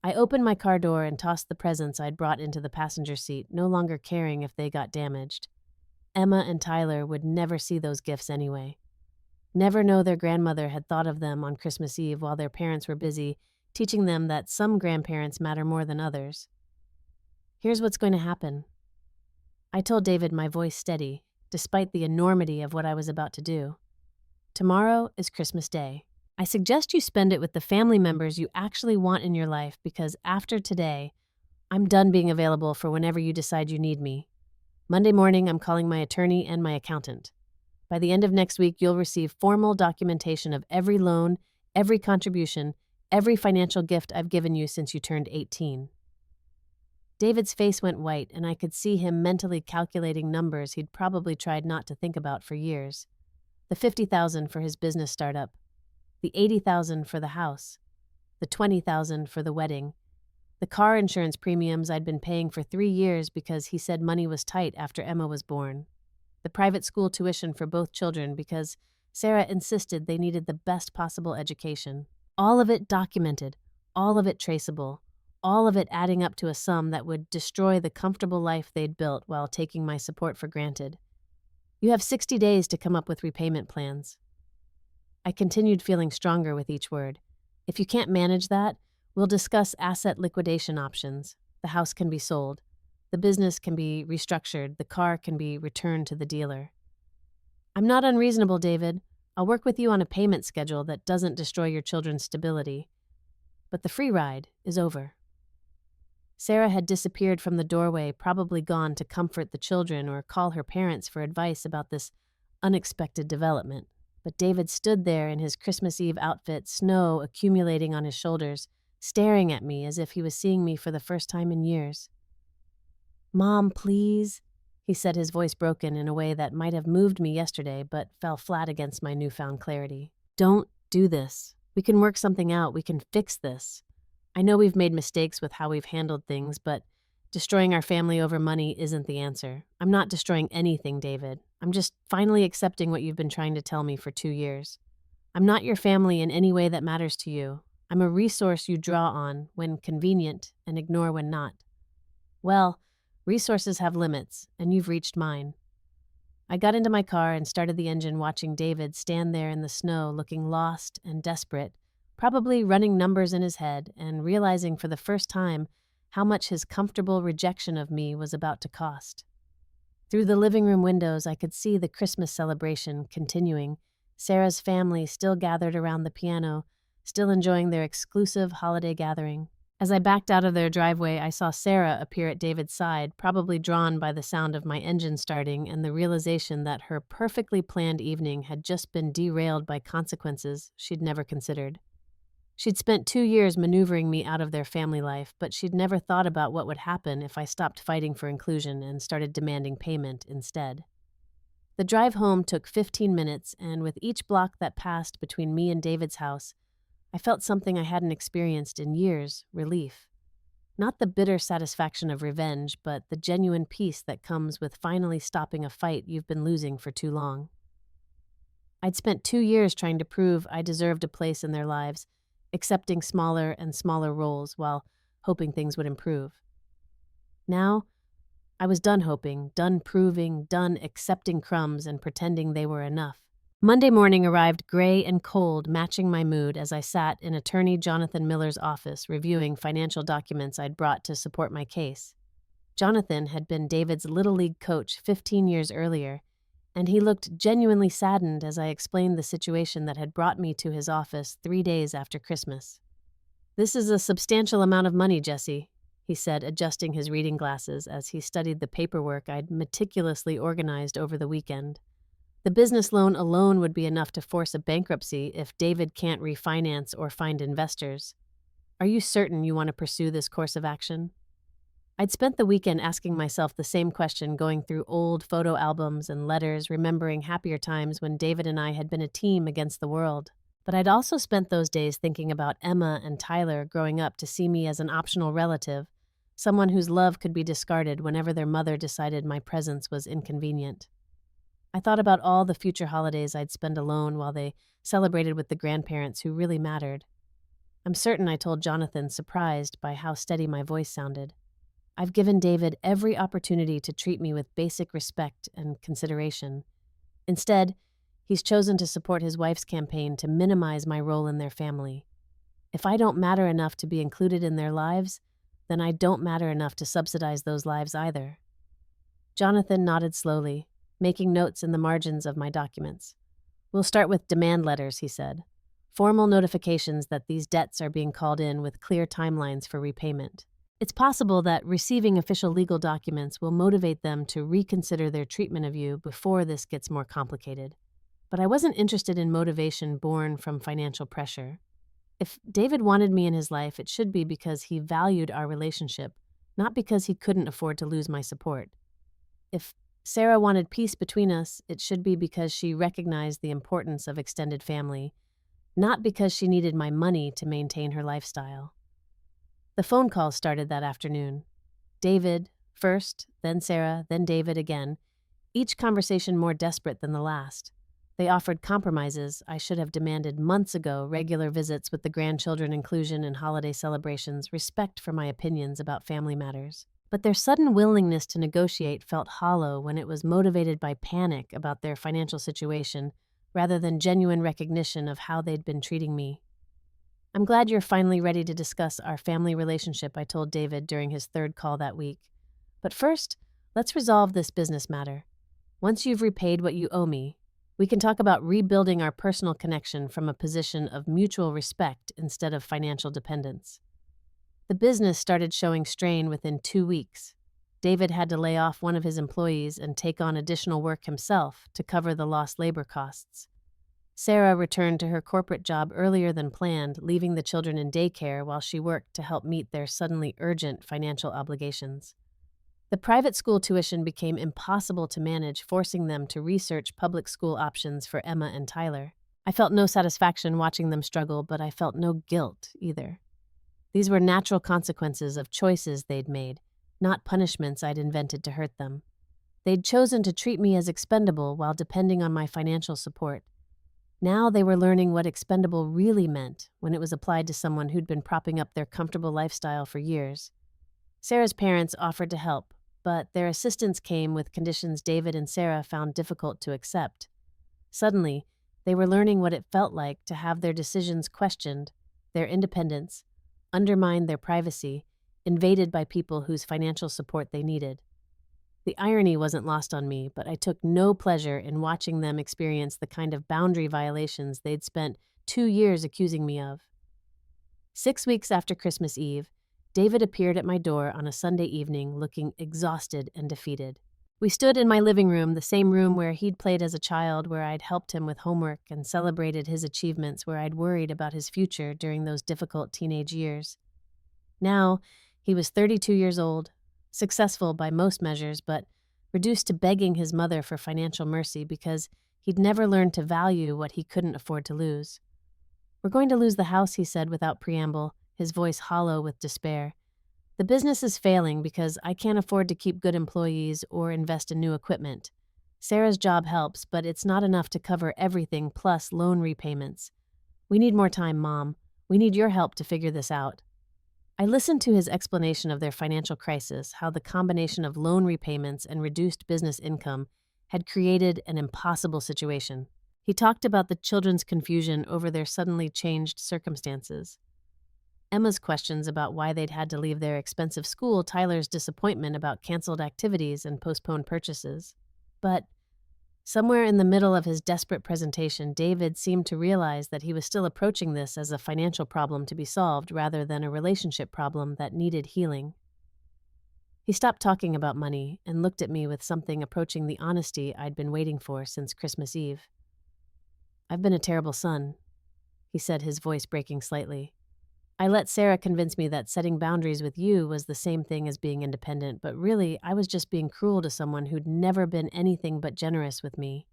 I opened my car door and tossed the presents I'd brought into the passenger seat, no longer caring if they got damaged. Emma and Tyler would never see those gifts anyway. Never know their grandmother had thought of them on Christmas Eve while their parents were busy, teaching them that some grandparents matter more than others. Here's what's going to happen. I told David, my voice steady, despite the enormity of what I was about to do. Tomorrow is Christmas Day. I suggest you spend it with the family members you actually want in your life because after today, I'm done being available for whenever you decide you need me. Monday morning, I'm calling my attorney and my accountant. By the end of next week, you'll receive formal documentation of every loan, every contribution, every financial gift I've given you since you turned 18. David's face went white, and I could see him mentally calculating numbers he'd probably tried not to think about for years. The $50,000 for his business startup, the $80,000 for the house, the $20,000 for the wedding, the car insurance premiums I'd been paying for 3 years because he said money was tight after Emma was born, the private school tuition for both children because Sarah insisted they needed the best possible education. All of it documented, all of it traceable, all of it adding up to a sum that would destroy the comfortable life they'd built while taking my support for granted. You have 60 days to come up with repayment plans. I continued feeling stronger with each word. If you can't manage that, we'll discuss asset liquidation options. The house can be sold. The business can be restructured. The car can be returned to the dealer. I'm not unreasonable, David. I'll work with you on a payment schedule that doesn't destroy your children's stability. But the free ride is over. Sarah had disappeared from the doorway, probably gone to comfort the children or call her parents for advice about this unexpected development. But David stood there in his Christmas Eve outfit, snow accumulating on his shoulders, staring at me as if he was seeing me for the first time in years. "Mom, please," he said, his voice broken in a way that might have moved me yesterday but fell flat against my newfound clarity. "Don't do this. We can work something out. We can fix this. I know we've made mistakes with how we've handled things, but destroying our family over money isn't the answer. I'm not destroying anything, David. I'm just finally accepting what you've been trying to tell me for 2 years. I'm not your family in any way that matters to you. I'm a resource you draw on when convenient and ignore when not. Well, resources have limits, and you've reached mine." I got into my car and started the engine, watching David stand there in the snow looking lost and desperate, probably running numbers in his head and realizing for the first time how much his comfortable rejection of me was about to cost. Through the living room windows, I could see the Christmas celebration continuing, Sarah's family still gathered around the piano, still enjoying their exclusive holiday gathering. As I backed out of their driveway, I saw Sarah appear at David's side, probably drawn by the sound of my engine starting and the realization that her perfectly planned evening had just been derailed by consequences she'd never considered. She'd spent 2 years maneuvering me out of their family life, but she'd never thought about what would happen if I stopped fighting for inclusion and started demanding payment instead. The drive home took 15 minutes, and with each block that passed between me and David's house, I felt something I hadn't experienced in years, relief. Not the bitter satisfaction of revenge, but the genuine peace that comes with finally stopping a fight you've been losing for too long. I'd spent 2 years trying to prove I deserved a place in their lives, accepting smaller and smaller roles while hoping things would improve. Now, I was done hoping, done proving, done accepting crumbs and pretending they were enough. Monday morning arrived gray and cold, matching my mood as I sat in attorney Jonathan Miller's office reviewing financial documents I'd brought to support my case. Jonathan had been David's Little League coach 15 years earlier, and he looked genuinely saddened as I explained the situation that had brought me to his office 3 days after Christmas. "This is a substantial amount of money, Jessie," he said, adjusting his reading glasses as he studied the paperwork I'd meticulously organized over the weekend. "The business loan alone would be enough to force a bankruptcy if David can't refinance or find investors. Are you certain you want to pursue this course of action?" I'd spent the weekend asking myself the same question, going through old photo albums and letters, remembering happier times when David and I had been a team against the world. But I'd also spent those days thinking about Emma and Tyler growing up to see me as an optional relative, someone whose love could be discarded whenever their mother decided my presence was inconvenient. I thought about all the future holidays I'd spend alone while they celebrated with the grandparents who really mattered. I'm certain I told Jonathan, surprised by how steady my voice sounded. "I've given David every opportunity to treat me with basic respect and consideration. Instead, he's chosen to support his wife's campaign to minimize my role in their family. If I don't matter enough to be included in their lives, then I don't matter enough to subsidize those lives either." Jonathan nodded slowly, making notes in the margins of my documents. "We'll start with demand letters," he said. "Formal notifications that these debts are being called in with clear timelines for repayment. It's possible that receiving official legal documents will motivate them to reconsider their treatment of you before this gets more complicated. But I wasn't interested in motivation born from financial pressure. If David wanted me in his life, it should be because he valued our relationship, not because he couldn't afford to lose my support. If Sarah wanted peace between us, it should be because she recognized the importance of extended family, not because she needed my money to maintain her lifestyle." The phone calls started that afternoon. David first, then Sarah, then David again, each conversation more desperate than the last. They offered compromises I should have demanded months ago: regular visits with the grandchildren, inclusion in holiday celebrations, respect for my opinions about family matters. But their sudden willingness to negotiate felt hollow when it was motivated by panic about their financial situation rather than genuine recognition of how they'd been treating me. "I'm glad you're finally ready to discuss our family relationship," I told David during his third call that week. "But first, let's resolve this business matter. Once you've repaid what you owe me, we can talk about rebuilding our personal connection from a position of mutual respect instead of financial dependence." The business started showing strain within 2 weeks. David had to lay off one of his employees and take on additional work himself to cover the lost labor costs. Sarah returned to her corporate job earlier than planned, leaving the children in daycare while she worked to help meet their suddenly urgent financial obligations. The private school tuition became impossible to manage, forcing them to research public school options for Emma and Tyler. I felt no satisfaction watching them struggle, but I felt no guilt either. These were natural consequences of choices they'd made, not punishments I'd invented to hurt them. They'd chosen to treat me as expendable while depending on my financial support. Now they were learning what expendable really meant when it was applied to someone who'd been propping up their comfortable lifestyle for years. Sarah's parents offered to help, but their assistance came with conditions David and Sarah found difficult to accept. Suddenly, they were learning what it felt like to have their decisions questioned, their independence, undermined, their privacy, invaded by people whose financial support they needed. The irony wasn't lost on me, but I took no pleasure in watching them experience the kind of boundary violations they'd spent 2 years accusing me of. 6 weeks after Christmas Eve, David appeared at my door on a Sunday evening looking exhausted and defeated. We stood in my living room, the same room where he'd played as a child, where I'd helped him with homework and celebrated his achievements, where I'd worried about his future during those difficult teenage years. Now, he was 32 years old, successful by most measures, but reduced to begging his mother for financial mercy because he'd never learned to value what he couldn't afford to lose. "We're going to lose the house," he said without preamble, his voice hollow with despair. "The business is failing because I can't afford to keep good employees or invest in new equipment. Sarah's job helps, but it's not enough to cover everything plus loan repayments. We need more time, Mom. We need your help to figure this out." I listened to his explanation of their financial crisis, how the combination of loan repayments and reduced business income had created an impossible situation. He talked about the children's confusion over their suddenly changed circumstances. Emma's questions about why they'd had to leave their expensive school, Tyler's disappointment about canceled activities and postponed purchases. But somewhere in the middle of his desperate presentation, David seemed to realize that he was still approaching this as a financial problem to be solved rather than a relationship problem that needed healing. He stopped talking about money and looked at me with something approaching the honesty I'd been waiting for since Christmas Eve. "I've been a terrible son," he said, his voice breaking slightly. "I let Sarah convince me that setting boundaries with you was the same thing as being independent, but really, I was just being cruel to someone who'd never been anything but generous with me.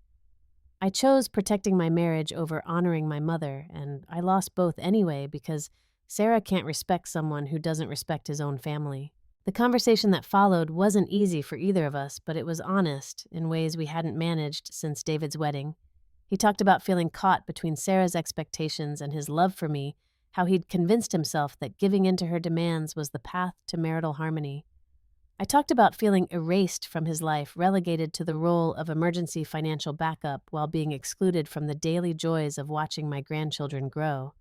I chose protecting my marriage over honoring my mother, and I lost both anyway because Sarah can't respect someone who doesn't respect his own family." The conversation that followed wasn't easy for either of us, but it was honest in ways we hadn't managed since David's wedding. He talked about feeling caught between Sarah's expectations and his love for me, how he'd convinced himself that giving in to her demands was the path to marital harmony. I talked about feeling erased from his life, relegated to the role of emergency financial backup while being excluded from the daily joys of watching my grandchildren grow.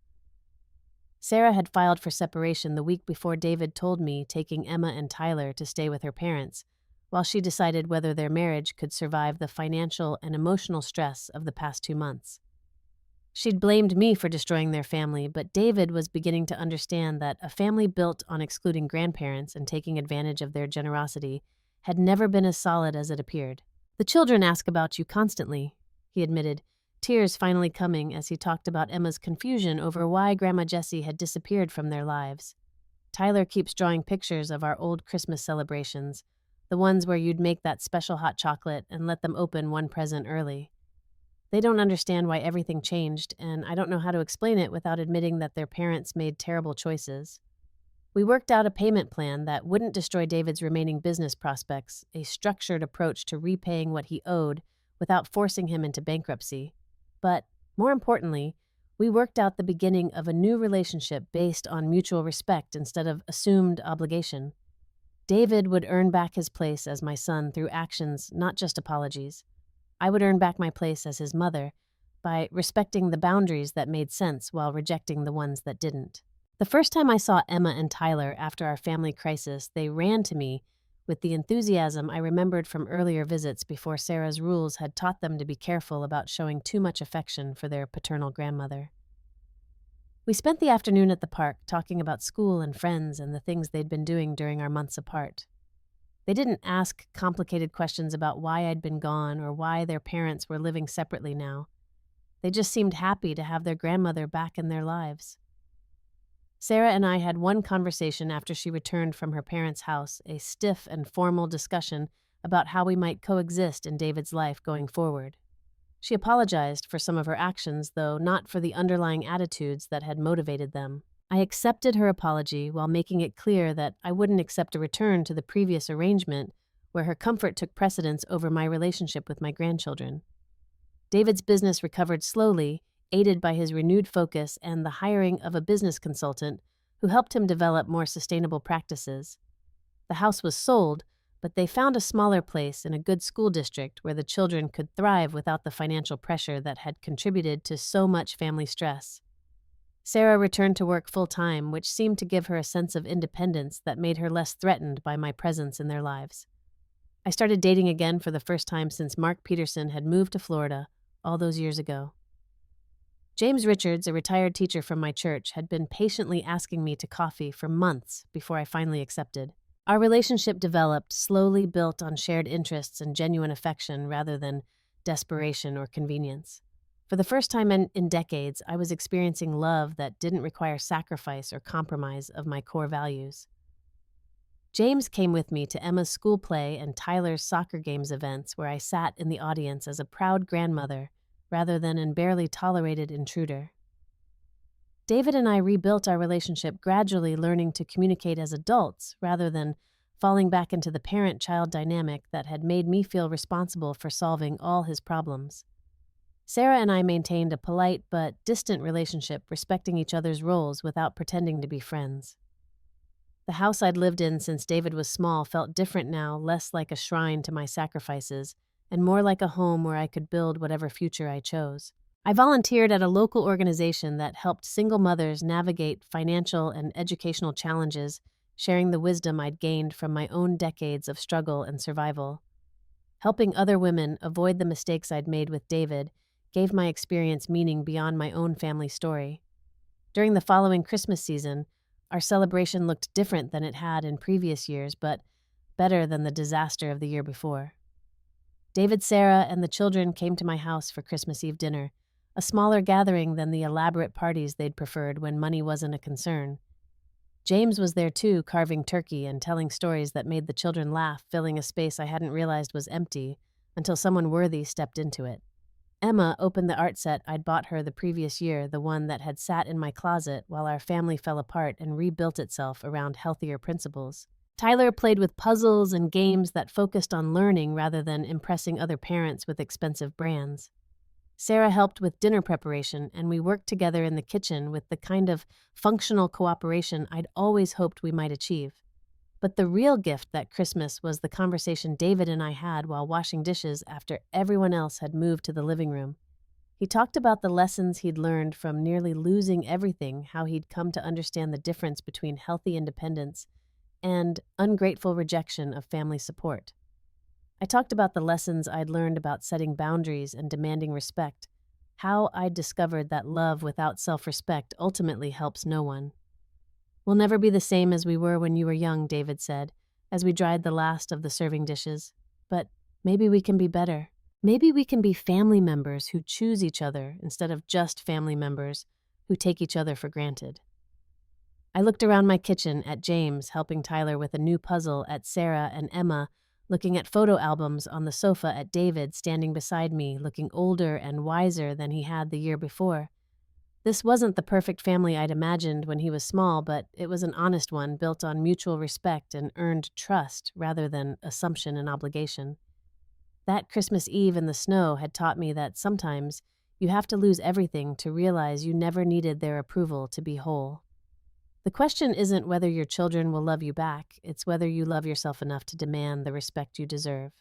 Sarah had filed for separation the week before David told me, taking Emma and Tyler to stay with her parents, while she decided whether their marriage could survive the financial and emotional stress of the past 2 months. She'd blamed me for destroying their family, but David was beginning to understand that a family built on excluding grandparents and taking advantage of their generosity had never been as solid as it appeared. "The children ask about you constantly," he admitted, tears finally coming as he talked about Emma's confusion over why Grandma Jessie had disappeared from their lives. "Tyler keeps drawing pictures of our old Christmas celebrations, the ones where you'd make that special hot chocolate and let them open one present early. They don't understand why everything changed, and I don't know how to explain it without admitting that their parents made terrible choices." We worked out a payment plan that wouldn't destroy David's remaining business prospects, a structured approach to repaying what he owed without forcing him into bankruptcy. But, more importantly, we worked out the beginning of a new relationship based on mutual respect instead of assumed obligation. David would earn back his place as my son through actions, not just apologies. I would earn back my place as his mother by respecting the boundaries that made sense while rejecting the ones that didn't. The first time I saw Emma and Tyler after our family crisis, they ran to me with the enthusiasm I remembered from earlier visits before Sarah's rules had taught them to be careful about showing too much affection for their paternal grandmother. We spent the afternoon at the park talking about school and friends and the things they'd been doing during our months apart. They didn't ask complicated questions about why I'd been gone or why their parents were living separately now. They just seemed happy to have their grandmother back in their lives. Sarah and I had one conversation after she returned from her parents' house, a stiff and formal discussion about how we might coexist in David's life going forward. She apologized for some of her actions, though not for the underlying attitudes that had motivated them. I accepted her apology while making it clear that I wouldn't accept a return to the previous arrangement where her comfort took precedence over my relationship with my grandchildren. David's business recovered slowly, aided by his renewed focus and the hiring of a business consultant who helped him develop more sustainable practices. The house was sold, but they found a smaller place in a good school district where the children could thrive without the financial pressure that had contributed to so much family stress. Sarah returned to work full-time, which seemed to give her a sense of independence that made her less threatened by my presence in their lives. I started dating again for the first time since Mark Peterson had moved to Florida all those years ago. James Richards, a retired teacher from my church, had been patiently asking me to coffee for months before I finally accepted. Our relationship developed, slowly built on shared interests and genuine affection rather than desperation or convenience. For the first time in decades, I was experiencing love that didn't require sacrifice or compromise of my core values. James came with me to Emma's school play and Tyler's soccer games events where I sat in the audience as a proud grandmother rather than an barely tolerated intruder. David and I rebuilt our relationship, gradually learning to communicate as adults rather than falling back into the parent-child dynamic that had made me feel responsible for solving all his problems. Sarah and I maintained a polite but distant relationship, respecting each other's roles without pretending to be friends. The house I'd lived in since David was small felt different now, less like a shrine to my sacrifices, and more like a home where I could build whatever future I chose. I volunteered at a local organization that helped single mothers navigate financial and educational challenges, sharing the wisdom I'd gained from my own decades of struggle and survival. Helping other women avoid the mistakes I'd made with David gave my experience meaning beyond my own family story. During the following Christmas season, our celebration looked different than it had in previous years, but better than the disaster of the year before. David, Sarah, and the children came to my house for Christmas Eve dinner, a smaller gathering than the elaborate parties they'd preferred when money wasn't a concern. James was there too, carving turkey and telling stories that made the children laugh, filling a space I hadn't realized was empty until someone worthy stepped into it. Emma opened the art set I'd bought her the previous year, the one that had sat in my closet while our family fell apart and rebuilt itself around healthier principles. Tyler played with puzzles and games that focused on learning rather than impressing other parents with expensive brands. Sarah helped with dinner preparation, and we worked together in the kitchen with the kind of functional cooperation I'd always hoped we might achieve. But the real gift that Christmas was the conversation David and I had while washing dishes after everyone else had moved to the living room. He talked about the lessons he'd learned from nearly losing everything, how he'd come to understand the difference between healthy independence and ungrateful rejection of family support. I talked about the lessons I'd learned about setting boundaries and demanding respect, how I'd discovered that love without self-respect ultimately helps no one. "We'll never be the same as we were when you were young," David said, as we dried the last of the serving dishes. "But maybe we can be better. Maybe we can be family members who choose each other instead of just family members who take each other for granted." I looked around my kitchen at James helping Tyler with a new puzzle, at Sarah and Emma looking at photo albums on the sofa, at David standing beside me looking older and wiser than he had the year before. This wasn't the perfect family I'd imagined when he was small, but it was an honest one built on mutual respect and earned trust rather than assumption and obligation. That Christmas Eve in the snow had taught me that sometimes you have to lose everything to realize you never needed their approval to be whole. The question isn't whether your children will love you back, it's whether you love yourself enough to demand the respect you deserve.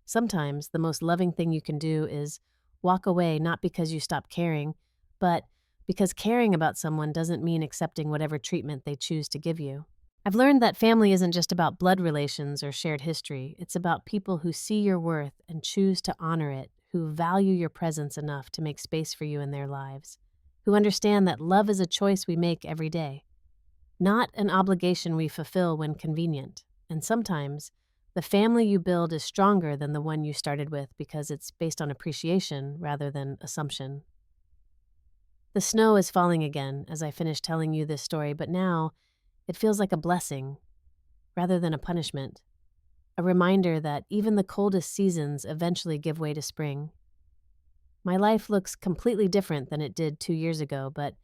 Sometimes the most loving thing you can do is walk away, not because you stop caring, but because caring about someone doesn't mean accepting whatever treatment they choose to give you. I've learned that family isn't just about blood relations or shared history. It's about people who see your worth and choose to honor it, who value your presence enough to make space for you in their lives, who understand that love is a choice we make every day, not an obligation we fulfill when convenient. And sometimes, the family you build is stronger than the one you started with because it's based on appreciation rather than assumption. The snow is falling again as I finish telling you this story, but now it feels like a blessing rather than a punishment, a reminder that even the coldest seasons eventually give way to spring. My life looks completely different than it did 2 years ago, but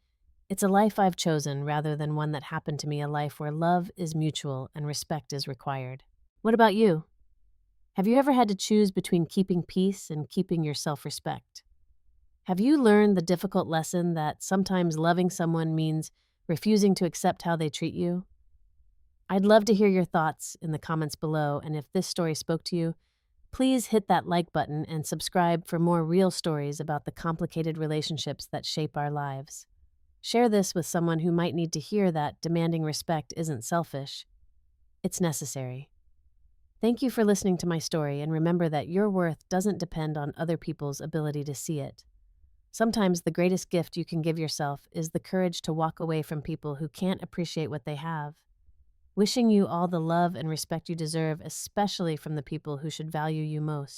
it's a life I've chosen rather than one that happened to me, a life where love is mutual and respect is required. What about you? Have you ever had to choose between keeping peace and keeping your self-respect? Have you learned the difficult lesson that sometimes loving someone means refusing to accept how they treat you? I'd love to hear your thoughts in the comments below, and if this story spoke to you, please hit that like button and subscribe for more real stories about the complicated relationships that shape our lives. Share this with someone who might need to hear that demanding respect isn't selfish. It's necessary. Thank you for listening to my story, and remember that your worth doesn't depend on other people's ability to see it. Sometimes the greatest gift you can give yourself is the courage to walk away from people who can't appreciate what they have. Wishing you all the love and respect you deserve, especially from the people who should value you most.